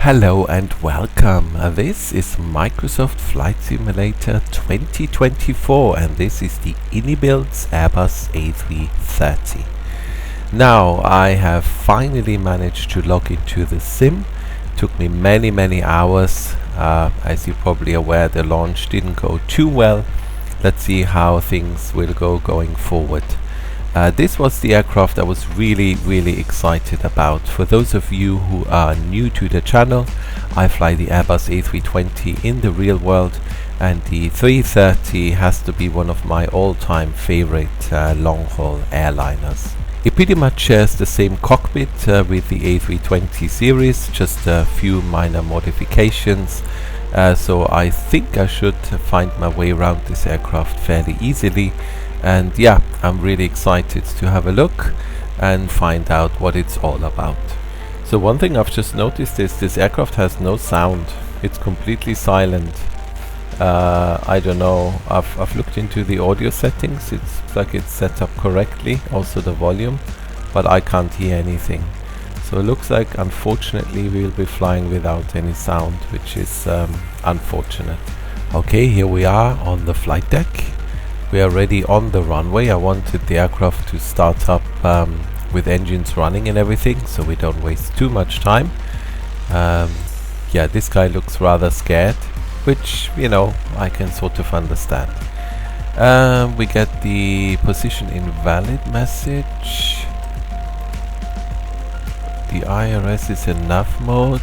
Hello and welcome. This is Microsoft Flight Simulator 2024 and this is the Inibuild Airbus A330. Now I have finally managed to log into the sim. Took me many hours. As you're probably aware, the launch didn't go too well. Let's see how things will go going forward. This was the aircraft I was really excited about. For those of you who are new to the channel, I fly the Airbus A320 in the real world, and the 330 has to be one of my all-time favorite long-haul airliners. It pretty much shares the same cockpit with the A320 series, just a few minor modifications. So I think I should find my way around this aircraft fairly easily. And yeah, I'm really excited to have a look and find out what it's all about. So one thing I've just noticed is this aircraft has no sound. It's completely silent. I don't know, I've looked into the audio settings. It's like it's set up correctly, also the volume, but I can't hear anything. So it looks like unfortunately we'll be flying without any sound, which is unfortunate. Okay, here we are on the flight deck. We are ready on the runway. I wanted the aircraft to start up with engines running and everything, so we don't waste too much time. Yeah, this guy looks rather scared, which, you know, I can sort of understand. We get the position invalid message. The IRS is in nav mode.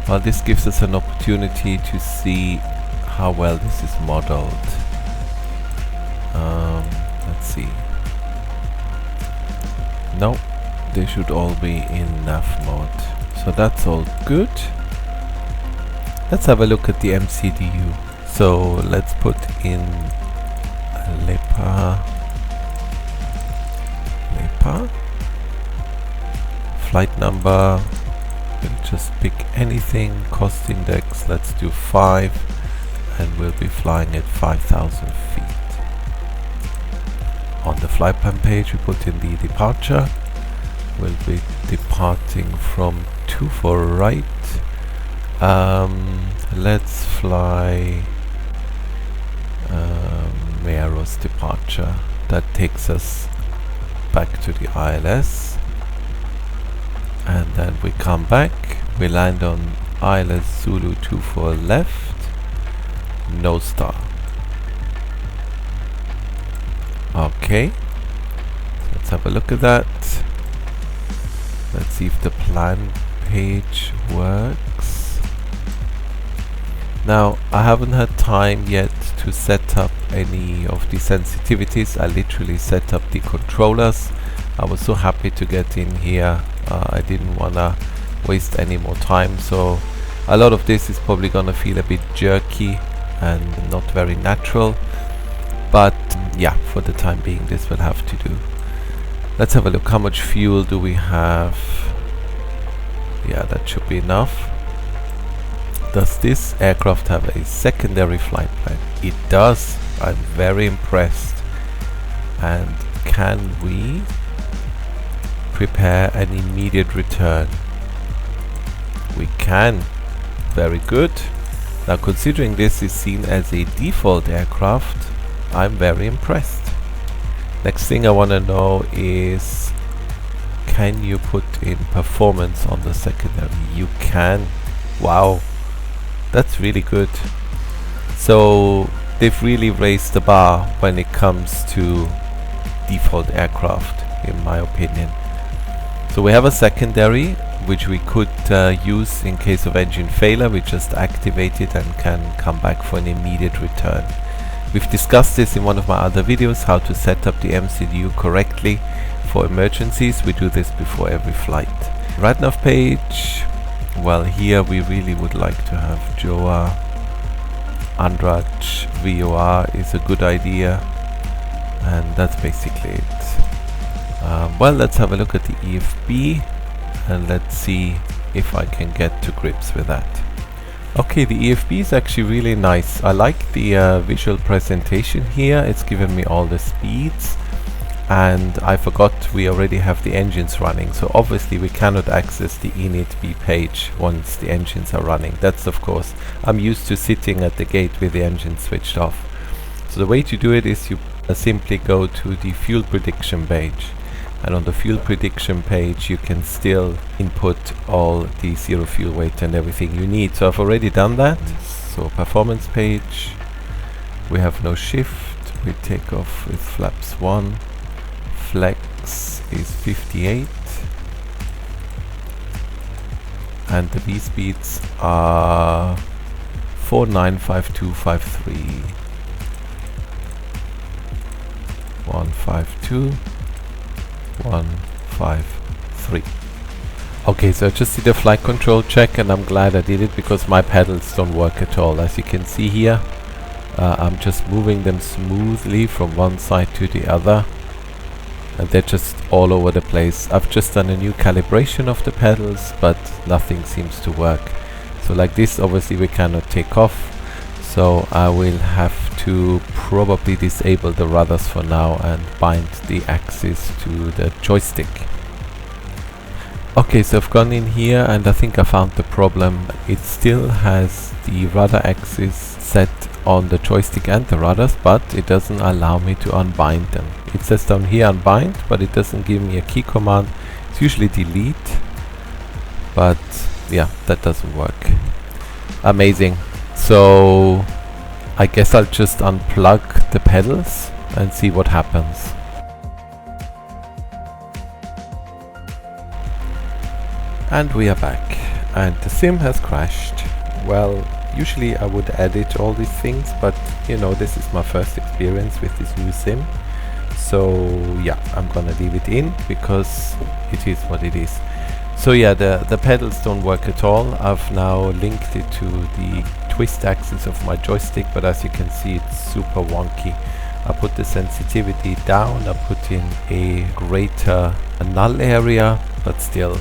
Well, this gives us an opportunity to see how well this is modeled. Let's see. No, they should all be in nav mode. So that's all good. Let's have a look at the MCDU. So let's put in LEPA. Flight number. We'll just pick anything. Cost index, let's do 5. And we'll be flying at 5,000 feet. On the flight plan page we put in the departure. We'll be departing from 24 right. Let's fly Meros departure. That takes us back to the ILS. And then we come back. We land on ILS Zulu 24 left. No star. Okay, so let's have a look at that. Let's see if the plan page works. Now, I haven't had time yet to set up any of the sensitivities. I literally set up the controllers. I was so happy to get in here. I didn't want to waste any more time, so a lot of this is probably gonna feel a bit jerky and not very natural. But yeah, for the time being this will have to do. Let's have a look. How much fuel do we have? Yeah, that should be enough. Does this aircraft have a secondary flight plan? It does. I'm very impressed. And can we prepare an immediate return? We can. Very good. Now, considering this is seen as a default aircraft, I'm very impressed. Next thing I want to know is, can you put in performance on the secondary? You can. Wow, that's really good. So they've really raised the bar when it comes to default aircraft, in my opinion. So we have a secondary which we could use in case of engine failure. We just activate it and can come back for an immediate return. We've discussed this in one of my other videos, how to set up the MCDU correctly for emergencies. We do this before every flight. RadNav page. Well, here we really would like to have JOA. Andraj VOR is a good idea. And that's basically it. Well, let's have a look at the EFB and let's see if I can get to grips with that. Okay, the EFB is actually really nice. I like the visual presentation here. It's given me all the speeds. and I forgot we already have the engines running, so obviously we cannot access the init.b page once the engines are running. That's of course, I'm used to sitting at the gate with the engine switched off. So the way to do it is you simply go to the fuel prediction page, and on the fuel prediction page you can still input all the zero fuel weight and everything you need. So I've already done that. So performance page, we have no shift, we take off with flaps 1, flex is 58, and the V speeds are 495253, 152, 153. Okay, so I just did a flight control check, and I'm glad I did it because my pedals don't work at all. As you can see here, I'm just moving them smoothly from one side to the other, and they're just all over the place. I've just done a new calibration of the pedals, but nothing seems to work. So like this, obviously we cannot take off, so I will have to probably disable the rudders for now and bind the axis to the joystick. Okay, so I've gone in here and I think I found the problem. It still has the rudder axis set on the joystick and the rudders, but it doesn't allow me to unbind them. It says down here unbind, but it doesn't give me a key command. It's usually delete, but yeah, that doesn't work. Amazing. So I guess I'll just unplug the pedals and see what happens. And we are back, and the sim has crashed. Well, usually I would edit all these things, but you know, this is my first experience with this new sim. So yeah, I'm gonna leave it in because it is what it is. So yeah, the pedals don't work at all. I've now linked it to the twist axis of my joystick, but as you can see, it's super wonky. I put the sensitivity down, I put in a greater null area, but still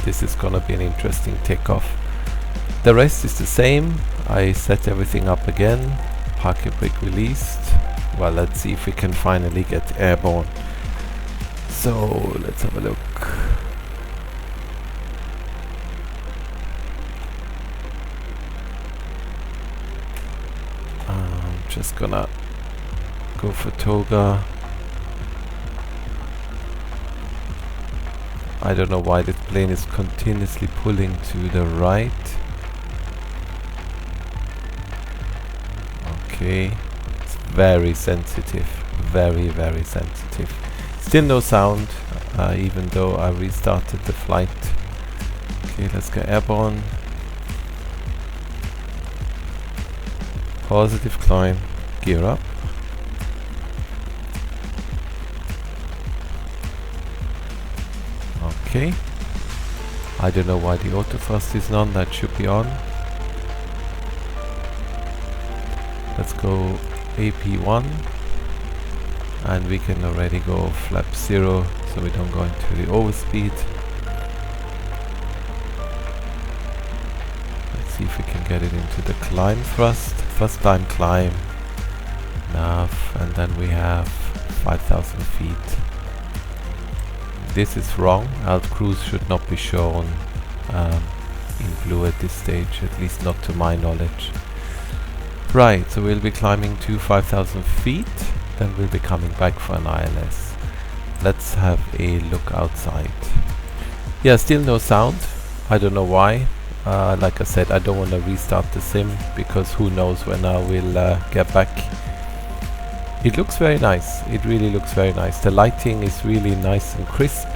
this is gonna be an interesting takeoff. The rest is the same. I set everything up again, parking brake released. Well, let's see if we can finally get airborne. So let's have a look. I'm just gonna go for toga. I don't know why this plane is continuously pulling to the right. Okay, it's very sensitive, very sensitive. Still no sound, even though I restarted the flight. Okay, let's go airborne. Positive climb, gear up. Okay, I don't know why the auto thrust is on, that should be on. Let's go AP1, and we can already go flap 0 so we don't go into the overspeed. Let's see if we can get it into the climb thrust. First time climb, nav, and then we have 5,000 feet. This is wrong. Alt cruise should not be shown in blue at this stage, at least not to my knowledge. Right, so we'll be climbing to 5,000 feet, then we'll be coming back for an ILS. Let's have a look outside. Yeah, still no sound. I don't know why. Like I said, I don't want to restart the sim because who knows when I will get back. It looks very nice. It really looks very nice. The lighting is really nice and crisp.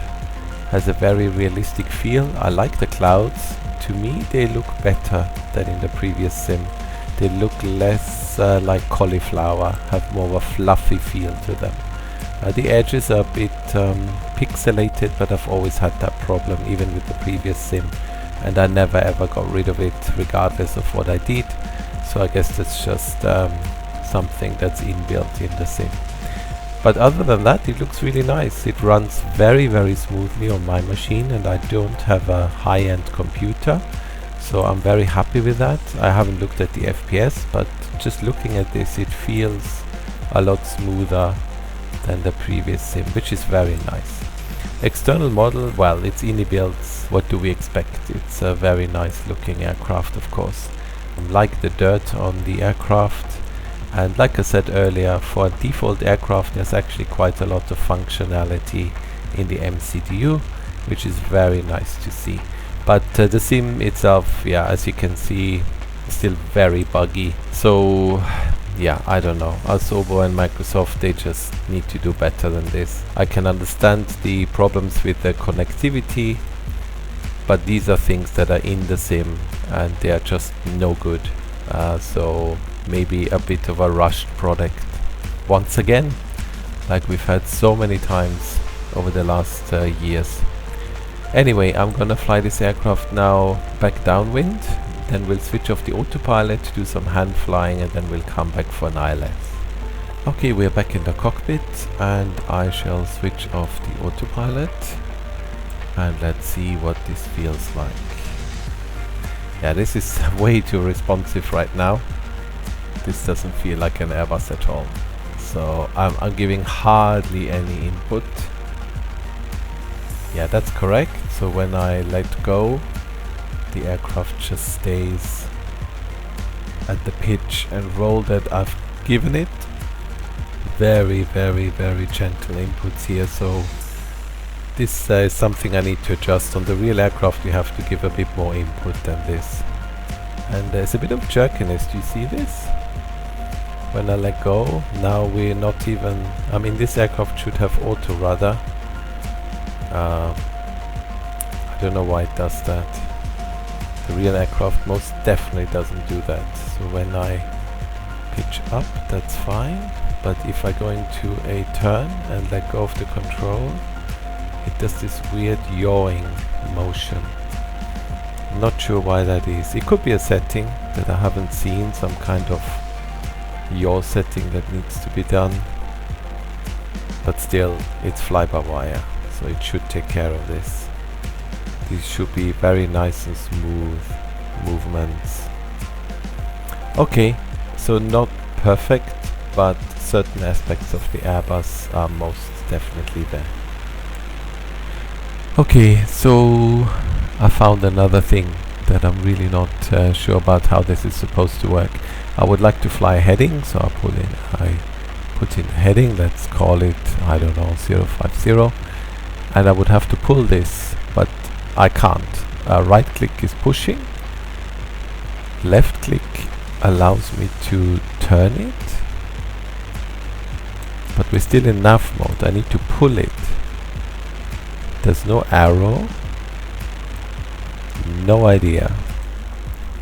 Has a very realistic feel. I like the clouds. To me, they look better than in the previous sim. They look less like cauliflower, have more of a fluffy feel to them. The edges are a bit pixelated, but I've always had that problem even with the previous sim, and I never ever got rid of it regardless of what I did. So I guess that's just something that's inbuilt in the sim. But other than that, it looks really nice. It runs very smoothly on my machine, and I don't have a high-end computer, so I'm very happy with that. I haven't looked at the FPS, but just looking at this, it feels a lot smoother than the previous sim, which is very nice. External model, well, it's UniBuilds. What do we expect? It's a very nice looking aircraft, of course. Like the dirt on the aircraft, and like I said earlier, for a default aircraft there's actually quite a lot of functionality in the MCDU, which is very nice to see. But the sim itself, yeah, as you can see, still very buggy. So yeah, I don't know. Asobo and Microsoft, they just need to do better than this. I can understand the problems with the connectivity, but these are things that are in the sim and they are just no good. So maybe a bit of a rushed product once again, like we've had so many times over the last years. Anyway, I'm gonna fly this aircraft now back downwind. Then we'll switch off the autopilot, do some hand flying, and then we'll come back for an ILS. Okay, we're back in the cockpit, and I shall switch off the autopilot. And let's see what this feels like. Yeah, this is way too responsive right now. This doesn't feel like an Airbus at all. So I'm giving hardly any input. Yeah, that's correct. So when I let go, the aircraft just stays at the pitch and roll that I've given it. Very, very, very gentle inputs here, so this is something I need to adjust. On the real aircraft you have to give a bit more input than this. And there's a bit of jerkiness, do you see this? When I let go, now we're not even, I mean this aircraft should have auto rudder. I don't know why it does that. The real aircraft most definitely doesn't do that. So when I pitch up, that's fine. But if I go into a turn and let go of the control, it does this weird yawing motion. I'm not sure why that is. It could be a setting that I haven't seen, some kind of yaw setting that needs to be done. But still, it's fly-by-wire, so it should take care of this. These should be very nice and smooth movements. Okay, so not perfect, but certain aspects of the Airbus are most definitely there. Okay, so I found another thing that I'm really not sure about how this is supposed to work. I would like to fly a heading, so I put in heading, let's call it, I don't know, 050, and I would have to pull this, but I can't. Right click is pushing, left click allows me to turn it, but we're still in nav mode. I need to pull it. There's no arrow. No idea.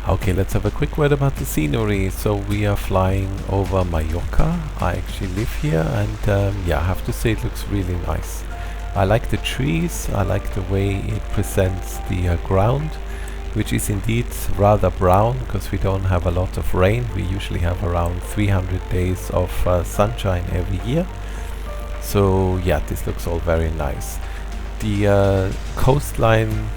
Okay, let's have a quick word about the scenery. So we are flying over Mallorca. I actually live here, and yeah, I have to say it looks really nice. I like the trees, I like the way it presents the ground, which is indeed rather brown because we don't have a lot of rain. We usually have around 300 days of sunshine every year. So yeah, this looks all very nice. The coastline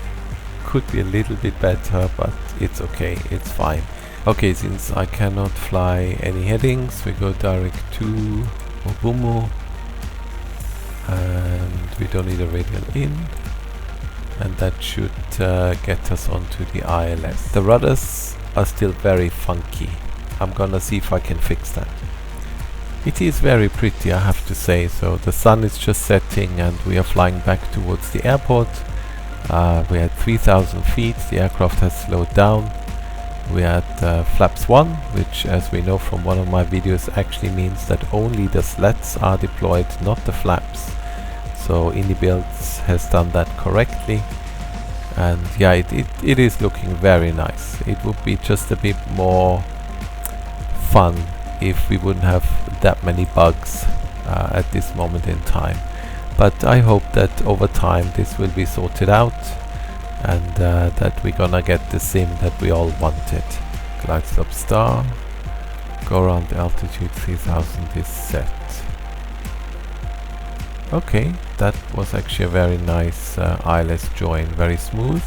could be a little bit better, but it's okay, it's fine. Okay, since I cannot fly any headings, we go direct to Obumu. And we don't need a radial in, and that should get us onto the ILS. The rudders are still very funky. I'm gonna see if I can fix that. It is very pretty, I have to say. So the sun is just setting and we are flying back towards the airport. We're at 3,000 feet, the aircraft has slowed down. We're at flaps 1, which, as we know from one of my videos, actually means that only the slats are deployed, not the flaps. So UniBuilds has done that correctly, and yeah, it is looking very nice. It would be just a bit more fun if we wouldn't have that many bugs at this moment in time. But I hope that over time this will be sorted out, and that we're gonna get the sim that we all wanted. Glide stop star, go around the altitude 3000 is set. Okay, that was actually a very nice ILS join, very smooth.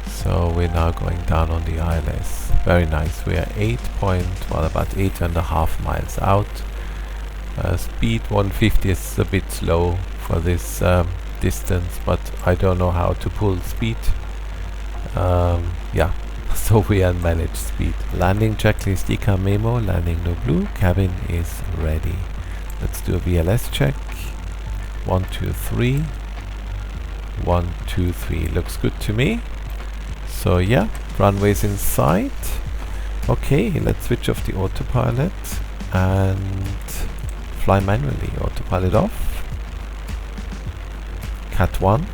So we're now going down on the ILS. Very nice. We are about 8.5 miles out. Speed 150 is a bit slow for this distance, but I don't know how to pull speed. Yeah, so we unmanaged speed. Landing checklist ECA memo, landing no blue, cabin is ready. Let's do a VLS check. 1, 2, 3. 1, 2, 3. Looks good to me. So yeah, runway's in sight. Okay, let's switch off the autopilot and fly manually. Autopilot off. Cat 1.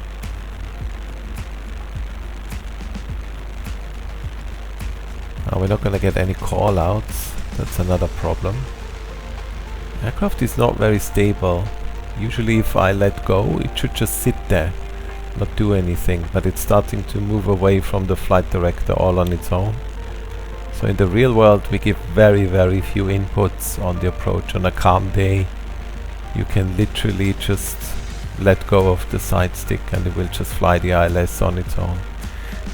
We're not going to get any call outs. That's another problem. Aircraft is not very stable. Usually if I let go, it should just sit there, not do anything, but it's starting to move away from the flight director all on its own. So in the real world we give very few inputs on the approach. On a calm day you can literally just let go of the side stick and it will just fly the ILS on its own.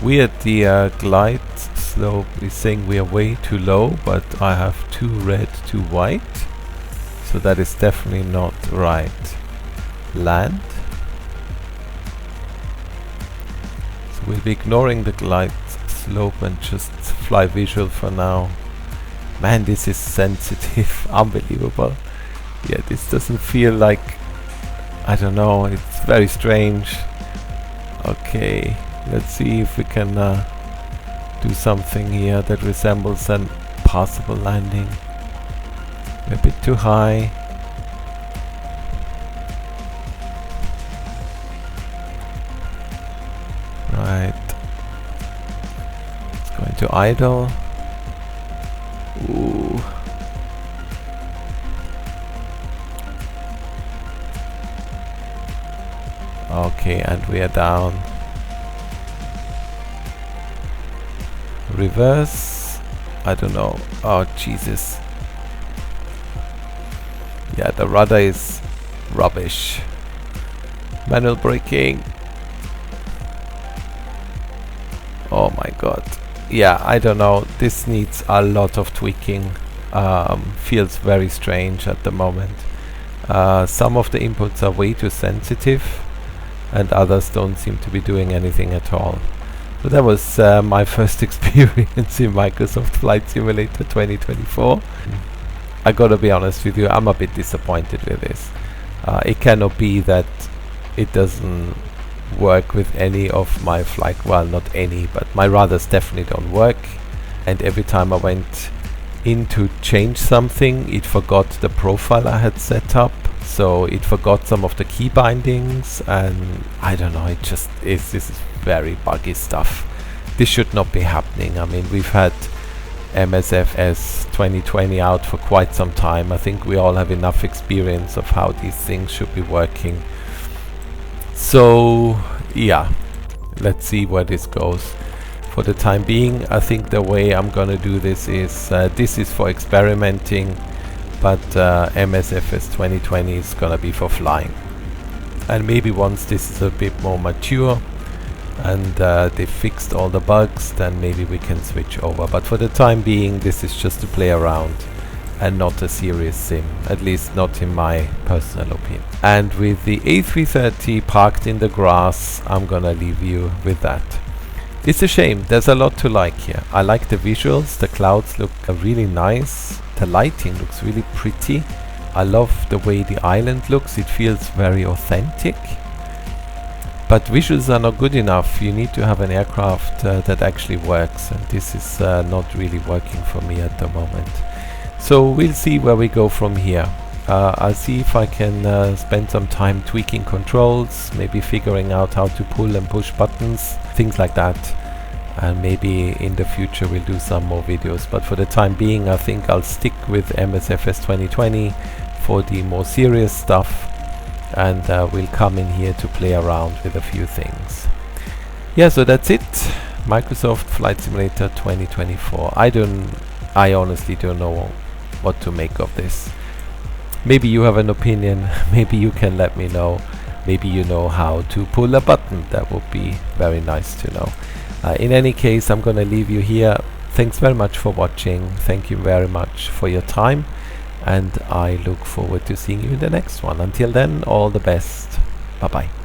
We at the glide slope is saying we are way too low, but I have 2 red, 2 white, so that is definitely not right. Land. So we'll be ignoring the glide slope and just fly visual for now. Man, this is sensitive. Unbelievable. Yeah, this doesn't feel like, I don't know, it's very strange. Okay, let's see if we can do something here that resembles an passable landing. We're a bit too high. Right. It's going to idle. Ooh. Okay, and we are down. Reverse. I don't know. Oh, Jesus. Yeah, the rudder is rubbish. Manual braking. Oh my god. Yeah, I don't know. This needs a lot of tweaking. Feels very strange at the moment. Some of the inputs are way too sensitive and others don't seem to be doing anything at all. So that was my first experience in Microsoft Flight Simulator 2024. I gotta be honest with you, I'm a bit disappointed with this. It cannot be that it doesn't work with any of my flight, well, not any, but my rudders definitely don't work, and every time I went in to change something, it forgot the profile I had set up, so it forgot some of the key bindings, and I don't know, it just is, this is very buggy stuff. This should not be happening. I mean, we've had MSFS2020 out for quite some time. I think we all have enough experience of how these things should be working. So yeah, let's see where this goes. For the time being, I think the way I'm gonna do this is for experimenting, but MSFS2020 is gonna be for flying. And maybe once this is a bit more mature and they fixed all the bugs, then maybe we can switch over. But for the time being, this is just to play around and not a serious sim, at least not in my personal opinion. And with the A330 parked in the grass, I'm gonna leave you with that. It's a shame, there's a lot to like here. I like the visuals, the clouds look really nice, the lighting looks really pretty. I love the way the island looks, it feels very authentic. But visuals are not good enough. You need to have an aircraft that actually works, and this is not really working for me at the moment. So we'll see where we go from here. I'll see if I can spend some time tweaking controls, maybe figuring out how to pull and push buttons, things like that. And maybe in the future we'll do some more videos. But for the time being, I think I'll stick with MSFS 2020 for the more serious stuff. And we'll come in here to play around with a few things. Yeah, so that's it. Microsoft Flight Simulator 2024. I honestly don't know what to make of this. Maybe you have an opinion, maybe you can let me know. Maybe you know how to pull a button. That would be very nice to know. In any case, I'm gonna leave you here. Thanks very much for watching. Thank you very much for your time. and I look forward to seeing you in the next one. Until then, all the best. Bye bye.